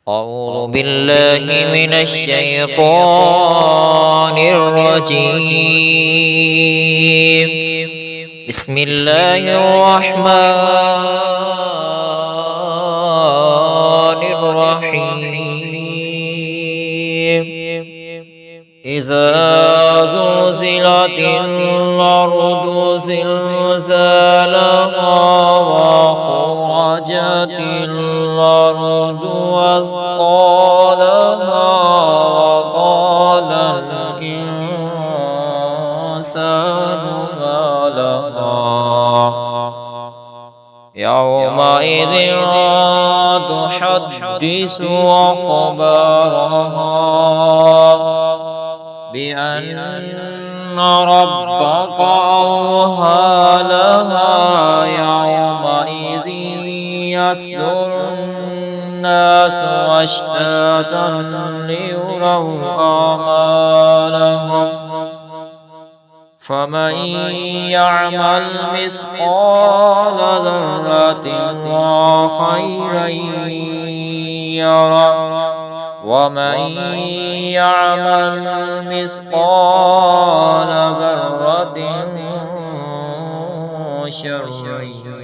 أعوذ بالله من الشيطان الرجيم. بسم الله الرحمن الرحيم. إذا زلزلت الأرض زلزالها وأخرجت الأرض أثقالها وقال الإنسان ما لها يومئذ تحدث أخبارها بأن ربك أوحى لها يومئذ يصدر الناس أشتاتا ليروا أعمالهم فمن يعمل مثقال ذرة خيرا يره ومن يعمل مثقال ذرة شرا